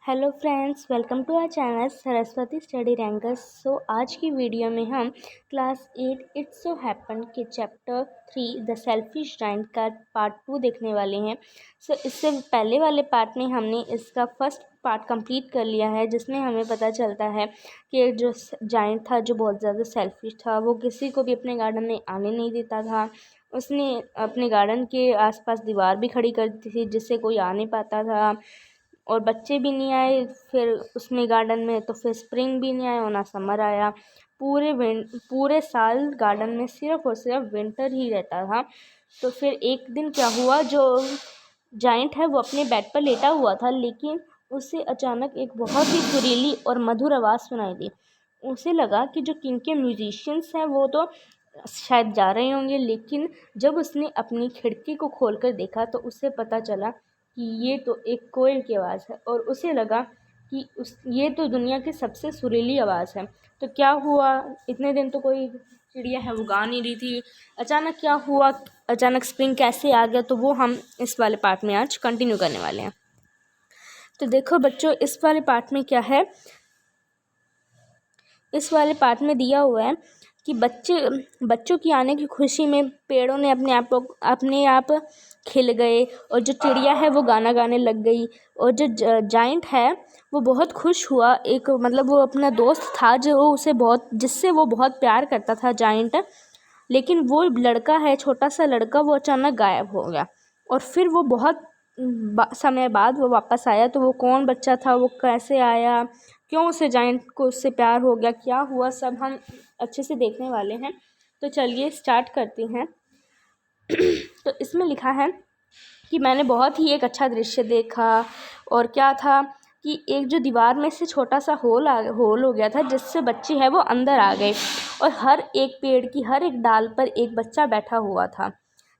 Hello friends, welcome to our channel Saraswati study rankers. आज की video में हम क्लास 8 इट्स सो हैपन के चैप्टर 3 द सेल्फिश जायंट का पार्ट 2 देखने वाले हैं। इससे पहले वाले पार्ट में हमने इसका फर्स्ट पार्ट कंप्लीट कर लिया है, जिसमें हमें पता चलता है कि जो जायंट था, जो बहुत ज़्यादा सेल्फिश था, वो किसी को भी अपने गार्डन में आने नहीं देता था। उसने अपने गार्डन के आसपास दीवार भी खड़ी कर दी थी, जिससे कोई आ नहीं पाता था और बच्चे भी नहीं आए फिर उसमें गार्डन में। तो फिर स्प्रिंग भी नहीं आया और ना समर आया। पूरे साल गार्डन में सिर्फ और सिर्फ विंटर ही रहता था। तो फिर एक दिन क्या हुआ, जो जाइंट है वो अपने बेड पर लेटा हुआ था, लेकिन उसे अचानक एक बहुत ही सुरीली और मधुर आवाज़ सुनाई दी। उसे लगा कि जो किंग के म्यूजिशियंस हैं वो तो शायद जा रहे होंगे, लेकिन जब उसने अपनी खिड़की को खोलकर देखा तो उसे पता चला कि ये तो एक कोयल की आवाज़ है, और उसे लगा कि ये तो दुनिया की सबसे सुरीली आवाज़ है। तो क्या हुआ, इतने दिन तो कोई चिड़िया है वो गा नहीं रही थी, अचानक क्या हुआ, अचानक स्प्रिंग कैसे आ गया, तो वो हम इस वाले पार्ट में आज कंटिन्यू करने वाले हैं। तो देखो बच्चों, इस वाले पार्ट में क्या है, इस वाले पार्ट में दिया हुआ है कि बच्चों की आने की खुशी में पेड़ों ने अपने आप खिल गए, और जो चिड़िया है वो गाना गाने लग गई, और जो जाइंट है वो बहुत खुश हुआ। एक मतलब वो अपना दोस्त था जिससे वो बहुत प्यार करता था जाइंट, लेकिन वो लड़का है, छोटा सा लड़का, वो अचानक गायब हो गया। और फिर वो बहुत समय बाद वो वापस आया। तो वो कौन बच्चा था, वो कैसे आया, क्यों उसे जाइंट को उससे प्यार हो गया, क्या हुआ, सब हम अच्छे से देखने वाले हैं। तो चलिए स्टार्ट करते हैं। तो इसमें लिखा है कि मैंने बहुत ही एक अच्छा दृश्य देखा, और क्या था कि एक जो दीवार में से छोटा सा होल हो गया था, जिससे बच्चे हैं वो अंदर आ गए, और हर एक पेड़ की हर एक डाल पर एक बच्चा बैठा हुआ था।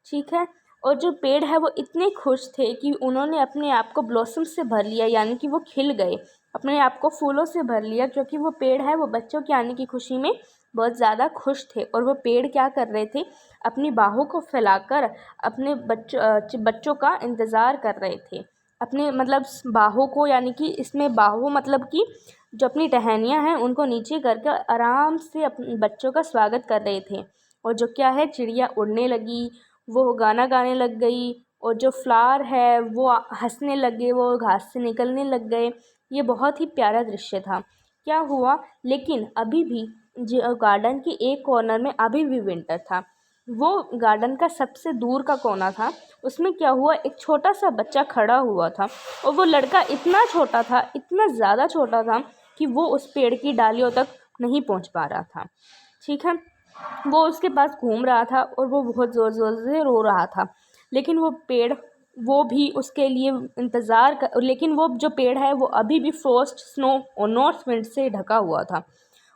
ठीक है, और जो पेड़ है वो इतने खुश थे कि उन्होंने अपने आप को ब्लॉसम से भर लिया, यानी कि वो खिल गए, अपने आप को फूलों से भर लिया, क्योंकि वो पेड़ है वो बच्चों के आने की खुशी में बहुत ज़्यादा खुश थे। और वो पेड़ क्या कर रहे थे, अपनी बाहों को फैलाकर अपने बच्चों का इंतज़ार कर रहे थे, अपने मतलब बाहों को, यानी कि इसमें बाहों मतलब कि जो अपनी टहनियाँ हैं उनको नीचे करके आराम से अपने बच्चों का स्वागत कर रहे थे। और जो क्या है, चिड़िया उड़ने लगी, वो गाना गाने लग गई, और जो फ्लावर है वो हंसने लगे, वो घास से निकलने लग गए। ये बहुत ही प्यारा दृश्य था। क्या हुआ, लेकिन अभी भी जो गार्डन की एक कॉर्नर में अभी भी विंटर था। वो गार्डन का सबसे दूर का कोना था, उसमें क्या हुआ, एक छोटा सा बच्चा खड़ा हुआ था, और वो लड़का इतना छोटा था, इतना ज़्यादा छोटा था कि वो उस पेड़ की डालियों तक नहीं पहुंच पा रहा था। ठीक है, वो उसके पास घूम रहा था और वो बहुत ज़ोर ज़ोर से रो रहा था, लेकिन वो पेड़ वो भी उसके लिए लेकिन वो जो पेड़ है वो अभी भी फ्रॉस्ट, स्नो और नॉर्थ विंड से ढका हुआ था,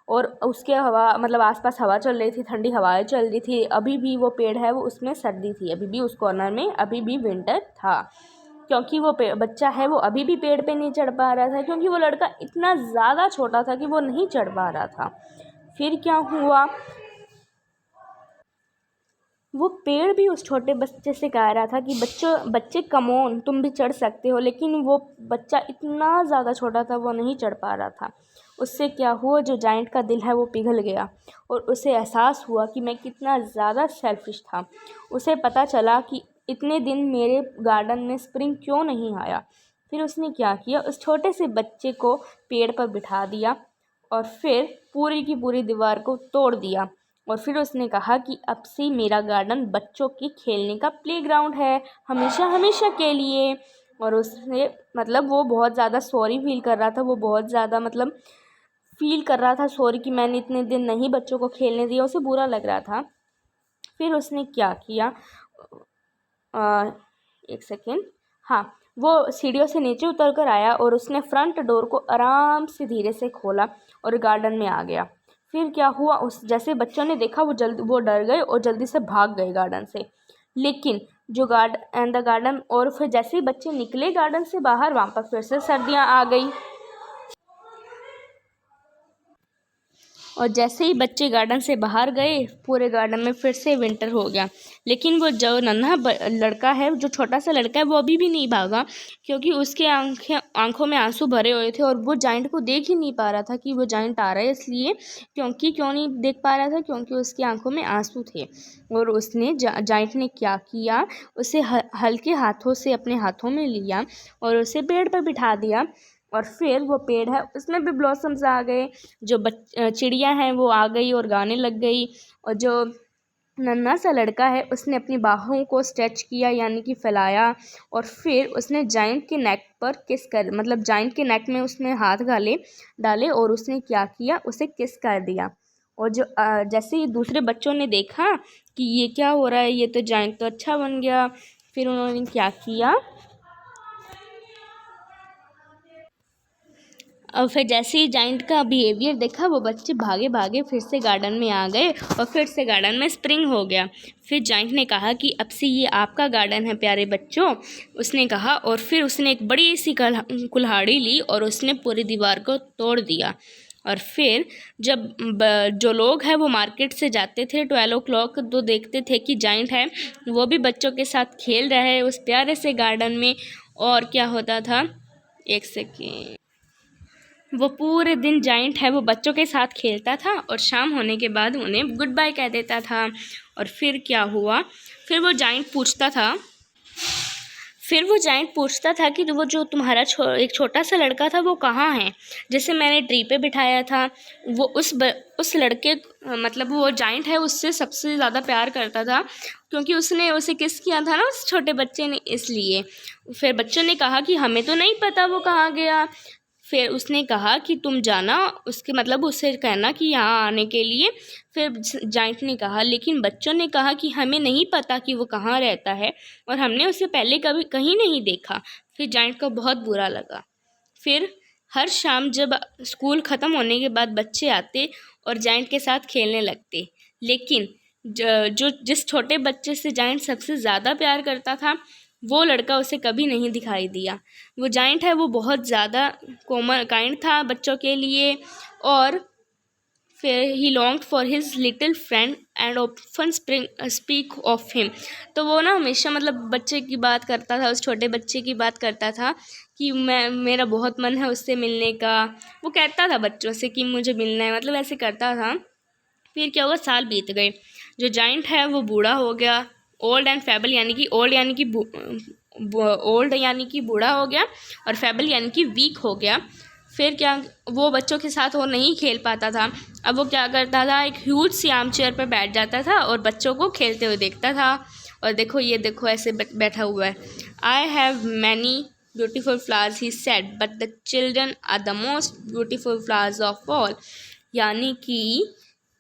और उसके हवा मतलब आसपास हवा चल रही थी, ठंडी हवाएं चल रही थी। अभी भी वो पेड़ है वो उसमें सर्दी थी, अभी भी उस कॉर्नर में अभी भी विंटर था, क्योंकि वो बच्चा है वो अभी भी पेड़ पे नहीं चढ़ पा रहा था, क्योंकि वो लड़का इतना ज़्यादा छोटा था कि वो नहीं चढ़ पा रहा था। फिर क्या हुआ, वो पेड़ भी उस छोटे बच्चे से कह रहा था कि बच्चे कम ऑन, तुम भी चढ़ सकते हो, लेकिन वो बच्चा इतना ज़्यादा छोटा था, वो नहीं चढ़ पा रहा था। उससे क्या हुआ, जो जाइंट का दिल है वो पिघल गया, और उसे एहसास हुआ कि मैं कितना ज़्यादा सेल्फिश था। उसे पता चला कि इतने दिन मेरे गार्डन में स्प्रिंग क्यों नहीं आया। फिर उसने क्या किया, उस छोटे से बच्चे को पेड़ पर बिठा दिया, और फिर पूरी की पूरी दीवार को तोड़ दिया, और फिर उसने कहा कि अब से मेरा गार्डन बच्चों के खेलने का प्लेग्राउंड है, हमेशा हमेशा के लिए। और उसने मतलब वो बहुत ज़्यादा सॉरी फील कर रहा था, वो बहुत ज़्यादा मतलब फील कर रहा था सॉरी कि मैंने इतने दिन नहीं बच्चों को खेलने दिया, उसे बुरा लग रहा था। फिर उसने क्या किया, एक सेकेंड, हाँ, वो सीढ़ियों से नीचे उतर कर आया, और उसने फ्रंट डोर को आराम से धीरे से खोला और गार्डन में आ गया। फिर क्या हुआ, उस जैसे बच्चों ने देखा वो डर गए और जल्दी से भाग गए गार्डन से। लेकिन जो गार्डन और फिर जैसे ही बच्चे निकले गार्डन से बाहर, वहाँ पर फिर से सर्दियाँ आ गई। और जैसे ही बच्चे गार्डन से बाहर गए, पूरे गार्डन में फिर से विंटर हो गया। लेकिन वो जो नन्हा लड़का है, जो छोटा सा लड़का है, वो अभी भी नहीं भागा, क्योंकि उसके आंखों में आंसू भरे हुए थे और वो जाइंट को देख ही नहीं पा रहा था कि वो जाइंट आ रहा है। इसलिए क्यों नहीं देख पा रहा था, क्योंकि उसकी आंखों में आंसू थे। और उसने जाइंट ने क्या किया, उसे हल्के हाथों से अपने हाथों में लिया और उसे पेड़ पर बिठा दिया। और फिर वो पेड़ है, उसमें भी ब्लॉसम्स आ गए। जो चिड़िया हैं वो आ गई और गाने लग गई। और जो नन्हा सा लड़का है, उसने अपनी बाहों को स्ट्रेच किया, यानी कि फैलाया। और फिर उसने जाइंट के नेक पर किस कर मतलब जाइंट के नेक में उसने हाथ डाले और उसने क्या किया, उसे किस कर दिया। और जैसे ही दूसरे बच्चों ने देखा कि ये क्या हो रहा है, ये तो जाइंट तो अच्छा बन गया, फिर उन्होंने क्या किया, और फिर जैसे ही जाइंट का बिहेवियर देखा, वो बच्चे भागे भागे फिर से गार्डन में आ गए और फिर से गार्डन में स्प्रिंग हो गया। फिर जाइंट ने कहा कि अब से ये आपका गार्डन है प्यारे बच्चों, उसने कहा। और फिर उसने एक बड़ी सी कुल्हाड़ी ली और उसने पूरी दीवार को तोड़ दिया। और फिर जब जो लोग हैं वो मार्केट से जाते थे 12 o'clock, तो देखते थे कि जाइंट है वो भी बच्चों के साथ खेल रहा है उस प्यारे से गार्डन में। और क्या होता था, एक सेकेंड, वो पूरे दिन जाइंट है वो बच्चों के साथ खेलता था और शाम होने के बाद उन्हें गुड बाय कह देता था। और फिर क्या हुआ, फिर वो जाइंट पूछता था कि वो जो तुम्हारा एक छोटा सा लड़का था वो कहाँ है, जिसे मैंने ट्री पे बिठाया था। वो उस लड़के मतलब वो जाइंट है उससे सबसे ज़्यादा प्यार करता था, क्योंकि उसने उसे किस किया था ना उस छोटे बच्चे ने, इसलिए। फिर बच्चों ने कहा कि हमें तो नहीं पता वो कहाँ गया। फिर उसने कहा कि तुम जाना, उसके मतलब उससे कहना कि यहाँ आने के लिए। फिर जाइंट ने कहा, लेकिन बच्चों ने कहा कि हमें नहीं पता कि वो कहाँ रहता है और हमने उसे पहले कभी कहीं नहीं देखा। फिर जाइंट को बहुत बुरा लगा। फिर हर शाम जब स्कूल ख़त्म होने के बाद बच्चे आते और जाइंट के साथ खेलने लगते, लेकिन जिस छोटे बच्चे से जाइंट सबसे ज़्यादा प्यार करता था, वो लड़का उसे कभी नहीं दिखाई दिया। वो जाइंट है वो बहुत ज़्यादा काइंड था बच्चों के लिए। और फिर he longed for his little friend and often speak of him. तो वो ना हमेशा मतलब बच्चे की बात करता था, उस छोटे बच्चे की बात करता था कि मेरा बहुत मन है उससे मिलने का। वो कहता था बच्चों से कि मुझे मिलना है, मतलब ऐसे करता था। फिर क्या हुआ, साल बीत गए। जो जाइंट है वो बूढ़ा हो गया, ओल्ड एंड फेबल, यानी कि ओल्ड यानी कि बूढ़ा हो गया और फेबल यानी कि वीक हो गया। फिर क्या, वो बच्चों के साथ और नहीं खेल पाता था। अब वो क्या करता था, एक ह्यूज सी आर्म चेयर पर बैठ जाता था और बच्चों को खेलते हुए देखता था। और देखो ये देखो ऐसे बैठा हुआ है। I have many beautiful flowers he said, but the children are the most beautiful flowers of all. यानी कि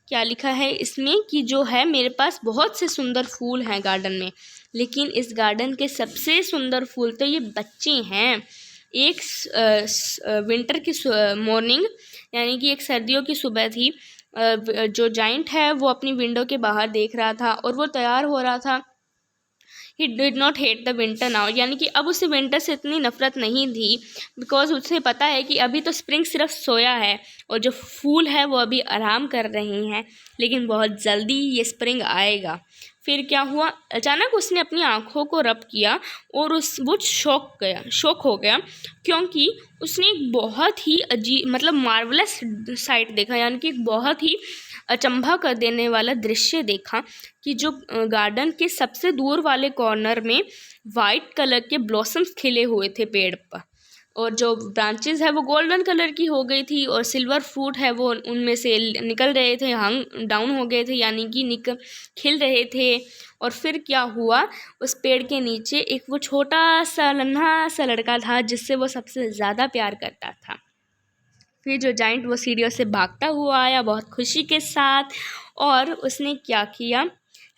क्या लिखा है इसमें कि जो है मेरे पास बहुत से सुंदर फूल हैं गार्डन में, लेकिन इस गार्डन के सबसे सुंदर फूल तो ये बच्चे हैं। एक विंटर की मॉर्निंग, यानी कि एक सर्दियों की सुबह थी। जो जाइंट है वो अपनी विंडो के बाहर देख रहा था और वो तैयार हो रहा था। He did not hate the winter now, यानी कि अब उसे विंटर से इतनी नफरत नहीं थी, बिकॉज उसे पता है कि अभी तो स्प्रिंग सिर्फ सोया है और जो फूल है वो अभी आराम कर रहे हैं, लेकिन बहुत जल्दी ये स्प्रिंग आएगा। फिर क्या हुआ, अचानक उसने अपनी आँखों को रब किया और वो शॉक हो गया, क्योंकि उसने एक बहुत ही अजीब मतलब मार्वलस साइट देखा, यानी कि एक बहुत ही अचंभा कर देने वाला दृश्य देखा कि जो गार्डन के सबसे दूर वाले कॉर्नर में वाइट कलर के ब्लॉसम्स खिले हुए थे पेड़ पर, और जो ब्रांचेस है वो गोल्डन कलर की हो गई थी और सिल्वर फ्रूट है वो उनमें से निकल रहे थे, हंग डाउन हो गए थे, यानी कि खिल रहे थे। और फिर क्या हुआ, उस पेड़ के नीचे एक वो छोटा सा नन्हा सा लड़का था जिससे वो सबसे ज़्यादा प्यार करता था। फिर जो जाइंट वो सीढ़ियों से भागता हुआ आया बहुत खुशी के साथ, और उसने क्या किया,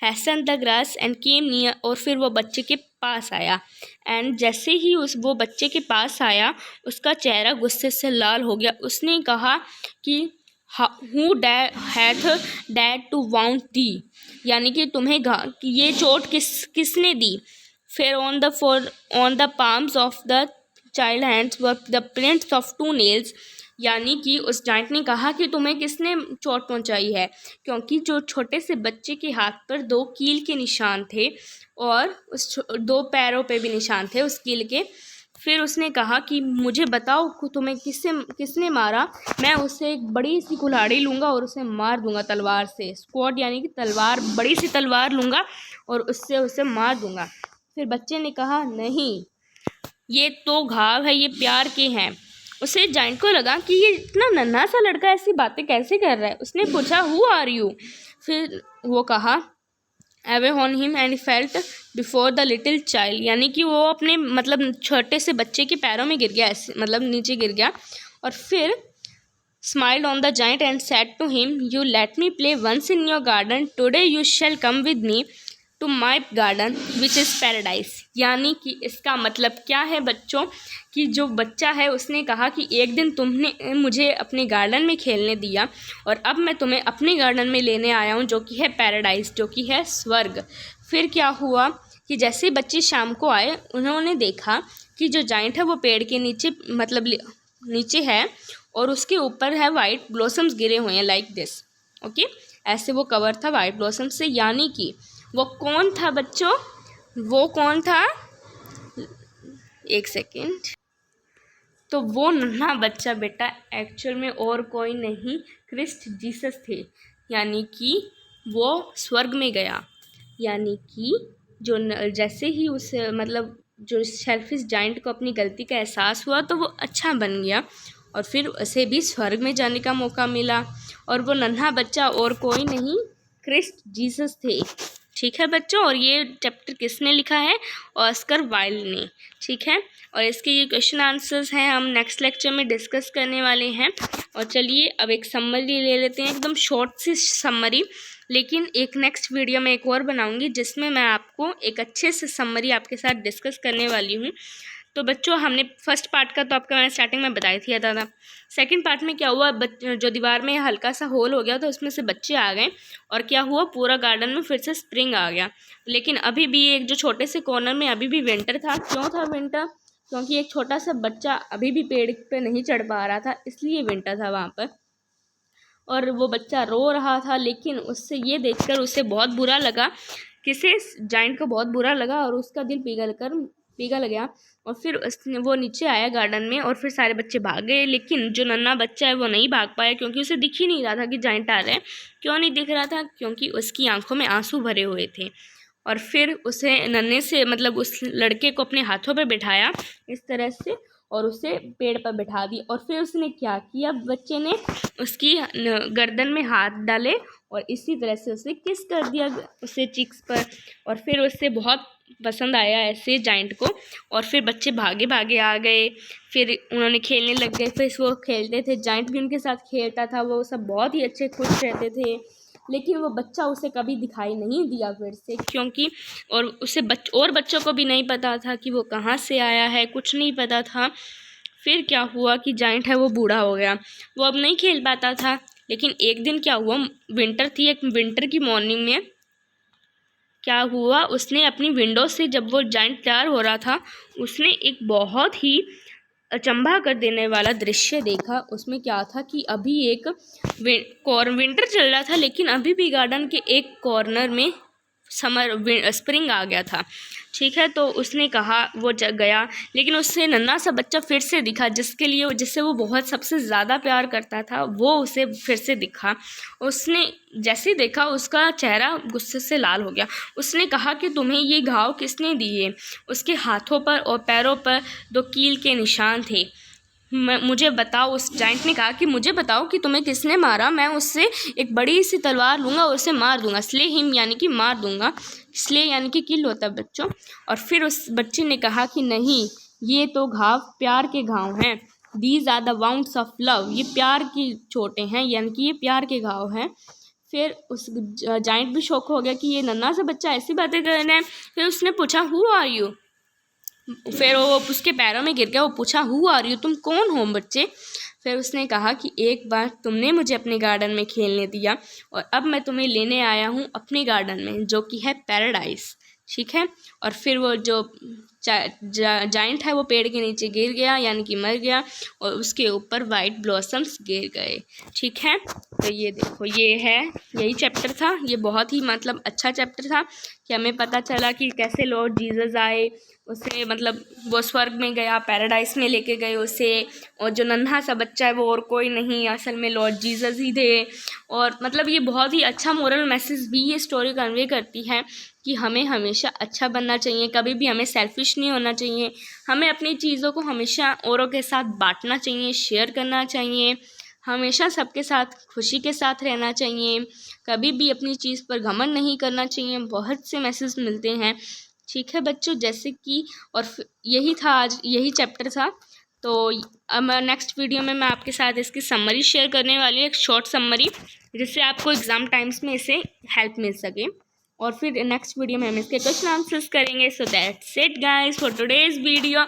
Hesson the grass and came near, और फिर वो बच्चे के पास आया। एंड जैसे ही वो बच्चे के पास आया, उसका चेहरा गुस्से से लाल हो गया। उसने कहा कि हु हैथ डैड टू वाउंड दी, यानी कि तुम्हें ये चोट किसने दी। फिर on the palms of the child hands were the prints of 2 nails, यानी कि उस जाइंट ने कहा कि तुम्हें किसने चोट पहुंचाई है, क्योंकि जो छोटे से बच्चे के हाथ पर 2 कील के निशान थे और उस 2 पैरों पे भी निशान थे उस कील के। फिर उसने कहा कि मुझे बताओ कि तुम्हें किसने मारा, मैं उससे एक बड़ी सी कुल्हाड़ी लूँगा और उसे मार दूंगा तलवार से। स्क्वाड यानी कि तलवार, बड़ी सी तलवार लूँगा और उससे उसे मार दूंगा। फिर बच्चे ने कहा नहीं, ये तो घाव है, ये प्यार के हैं। उसे जाइंट को लगा कि ये इतना नन्हा सा लड़का ऐसी बातें कैसे कर रहा है। उसने पूछा हु आर यू। फिर वो कहा away on him and felt before the little child, यानी कि वो अपने मतलब छोटे से बच्चे के पैरों में गिर गया, ऐसे मतलब नीचे गिर गया। और फिर smiled on the giant and said to him, you let me play once in your garden, today you shall come with me to my garden which is paradise। यानी कि इसका मतलब क्या है बच्चों, कि जो बच्चा है उसने कहा कि एक दिन तुमने मुझे अपने गार्डन में खेलने दिया और अब मैं तुम्हें अपने गार्डन में लेने आया हूँ जो कि है पैराडाइज, जो कि है स्वर्ग। फिर क्या हुआ कि जैसे बच्चे शाम को आए उन्होंने देखा कि जो जाइंट है वो पेड़ के नीचे मतलब नीचे है और उसके ऊपर है वाइट ब्लॉसम्स गिरे हुए हैं लाइक दिस। ओके, ऐसे वो कवर था वाइट ब्लॉसम से। यानी कि वो कौन था बच्चों, वो कौन था, एक सेकेंड, तो वो नन्हा बच्चा बेटा एक्चुअल में और कोई नहीं क्रिस्ट जीसस थे। यानी कि वो स्वर्ग में गया। यानी कि जो जैसे ही उस मतलब जो शेलफिश जाइंट को अपनी गलती का एहसास हुआ तो वो अच्छा बन गया और फिर उसे भी स्वर्ग में जाने का मौका मिला। और वो नन्हा बच्चा और कोई नहीं क्रिस्ट जीसस थे। ठीक है बच्चों, और ये चैप्टर किसने लिखा है, ऑस्कर वाइल्ड ने। ठीक है, और इसके ये क्वेश्चन आंसर्स हैं हम नेक्स्ट लेक्चर में डिस्कस करने वाले हैं। और चलिए अब एक समरी ले लेते हैं, एकदम शॉर्ट सी समरी, लेकिन एक नेक्स्ट वीडियो में एक और बनाऊंगी जिसमें मैं आपको एक अच्छे से समरी आपके साथ डिस्कस करने वाली हूँ। तो बच्चों हमने फर्स्ट पार्ट का तो आपका मैंने स्टार्टिंग में बताया थी था। सेकंड पार्ट में क्या हुआ, जो दीवार में हल्का सा होल हो गया तो उसमें से बच्चे आ गए और क्या हुआ, पूरा गार्डन में फिर से स्प्रिंग आ गया। लेकिन अभी भी एक जो छोटे से कॉर्नर में अभी भी विंटर था। क्यों था विंटर, क्योंकि एक छोटा सा बच्चा अभी भी पेड़ पे नहीं चढ़ पा रहा था, इसलिए विंटर था वहाँ पर। और वो बच्चा रो रहा था, लेकिन उससे ये देखकर उसे बहुत बुरा लगा, किसे, जाइंट को बहुत बुरा लगा और उसका दिल पिघल गया। और फिर वो नीचे आया गार्डन में और फिर सारे बच्चे भाग गए, लेकिन जो नन्हा बच्चा है वो नहीं भाग पाया क्योंकि उसे दिख ही नहीं रहा था कि जाइंट आ रहा है। क्यों नहीं दिख रहा था, क्योंकि उसकी आंखों में आंसू भरे हुए थे। और फिर उसे नन्हे से मतलब उस लड़के को अपने हाथों पे बिठाया इस तरह से और उसे पेड़ पर बिठा दी। और फिर उसने क्या किया, बच्चे ने उसकी गर्दन में हाथ डाले और इसी तरह से उसे किस कर दिया उसे चीक्स पर। और फिर उससे बहुत पसंद आया ऐसे जाइंट को। और फिर बच्चे भागे भागे आ गए, फिर उन्होंने खेलने लग गए, फिर वो खेलते थे, जाइंट भी उनके साथ खेलता था, वो सब बहुत ही अच्छे खुश रहते थे। लेकिन वो बच्चा उसे कभी दिखाई नहीं दिया फिर से, क्योंकि और उसे और बच्चों को भी नहीं पता था कि वो कहाँ से आया है, कुछ नहीं पता था। फिर क्या हुआ कि जाइंट है वो बूढ़ा हो गया, वो अब नहीं खेल पाता था। लेकिन एक दिन क्या हुआ, विंटर थी, एक विंटर की मॉर्निंग में क्या हुआ, उसने अपनी विंडो से जब वो जाइंट तैयार हो रहा था उसने एक बहुत ही अचंभा कर देने वाला दृश्य देखा। उसमें क्या था कि अभी एक विंटर चल रहा था, लेकिन अभी भी गार्डन के एक कॉर्नर में स्प्रिंग आ गया था। ठीक है, तो उसने कहा वो गया, लेकिन उससे नन्हा सा बच्चा फिर से दिखा जिससे वो बहुत सबसे ज़्यादा प्यार करता था, वो उसे फिर से दिखा। उसने जैसे देखा उसका चेहरा गुस्से से लाल हो गया। उसने कहा कि तुम्हें ये घाव किसने दिए। उसके हाथों पर और पैरों पर 2 कील के निशान थे। मुझे बताओ, उस जाइंट ने कहा कि मुझे बताओ कि तुम्हें किसने मारा, मैं उससे एक बड़ी सी तलवार लूँगा और उसे मार दूंगा। स्ले हिम यानी कि मार दूंगा, स्ले यानी कि किल होता है बच्चों। और फिर उस बच्चे ने कहा कि नहीं, ये तो घाव प्यार के घाव हैं, these are the wounds of love, ये प्यार की चोटें हैं, यानी कि ये प्यार के घाव हैं। फिर उस जाइंट भी शौक हो गया कि ये नन्हा सा बच्चा ऐसी बातें कर रहा है। फिर उसने पूछा हु आर यू, फिर वो उसके पैरों में गिर गया। वो पूछा हु आर यू, तुम कौन हो बच्चे। फिर उसने कहा कि एक बार तुमने मुझे अपने गार्डन में खेलने दिया और अब मैं तुम्हें लेने आया हूँ अपने गार्डन में जो कि है पैराडाइज। ठीक है, और फिर वो जो जाइंट है वो पेड़ के नीचे गिर गया, यानी कि मर गया, और उसके ऊपर वाइट ब्लॉसम्स गिर गए। ठीक है, तो ये देखो, ये है, यही चैप्टर था। ये बहुत ही मतलब अच्छा चैप्टर था कि हमें पता चला कि कैसे लॉर्ड जीसस आए, उसे मतलब वो स्वर्ग में गया, पैराडाइस में लेके गए उसे, और जो नन्हा सा बच्चा है वो और कोई नहीं, असल में लॉर्ड जीसस ही थे। और मतलब ये बहुत ही अच्छा मोरल मैसेज भी ये स्टोरी कन्वे करती है कि हमें हमेशा अच्छा बनना चाहिए, कभी भी हमें सेल्फिश नहीं होना चाहिए, हमें अपनी चीज़ों को हमेशा औरों के साथ बांटना चाहिए, शेयर करना चाहिए, हमेशा सबके साथ खुशी के साथ रहना चाहिए, कभी भी अपनी चीज़ पर घमंड नहीं करना चाहिए। बहुत से मैसेज मिलते हैं। ठीक है बच्चों, जैसे कि और यही था, आज यही चैप्टर था। तो अब नेक्स्ट वीडियो में मैं आपके साथ इसकी समरी शेयर करने वाली हूँ, एक शॉर्ट समरी, जिससे आपको एग्ज़ाम टाइम्स में इसे हेल्प मिल सके। और फिर नेक्स्ट वीडियो में हम इसके क्वेश्चन आंसर्स करेंगे। So that's it guys for today's video.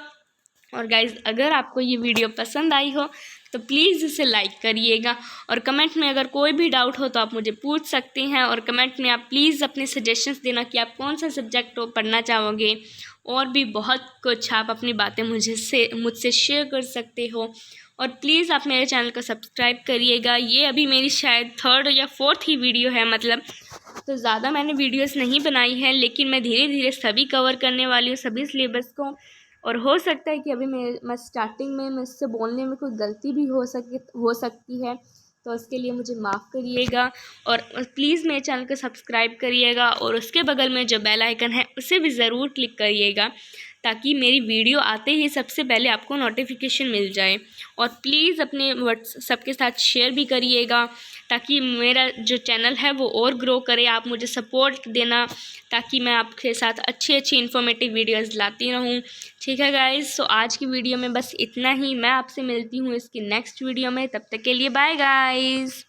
और गाइज़, अगर आपको ये वीडियो पसंद आई हो तो प्लीज़ इसे लाइक करिएगा, और कमेंट में अगर कोई भी डाउट हो तो आप मुझे पूछ सकते हैं, और कमेंट में आप प्लीज़ अपने सजेशंस देना कि आप कौन सा सब्जेक्ट पढ़ना चाहोगे, और भी बहुत कुछ आप अपनी बातें मुझसे शेयर कर सकते हो। और प्लीज़ आप मेरे चैनल को सब्सक्राइब करिएगा। ये अभी मेरी शायद 3rd या 4th ही वीडियो है, मतलब तो ज़्यादा मैंने वीडियोस नहीं बनाई है, लेकिन मैं धीरे धीरे सभी कवर करने वाली हूँ, सभी सिलेबस को। और हो सकता है कि अभी मैं स्टार्टिंग में मुझसे बोलने में कोई गलती भी हो सकती है, तो उसके लिए मुझे माफ़ करिएगा। और प्लीज़ मेरे चैनल को सब्सक्राइब करिएगा, और उसके बगल में जो बेल आइकन है उसे भी ज़रूर क्लिक करिएगा, ताकि मेरी वीडियो आते ही सबसे पहले आपको नोटिफिकेशन मिल जाए। और प्लीज़ अपने व्हाट्सएप के साथ शेयर भी करिएगा, ताकि मेरा जो चैनल है वो और ग्रो करे। आप मुझे सपोर्ट देना, ताकि मैं आपके साथ अच्छी अच्छी इन्फॉर्मेटिव वीडियोस लाती रहूं। ठीक है गाइज़, सो आज की वीडियो में बस इतना ही। मैं आपसे मिलती हूँ इसकी नेक्स्ट वीडियो में, तब तक के लिए बाय गाइज़।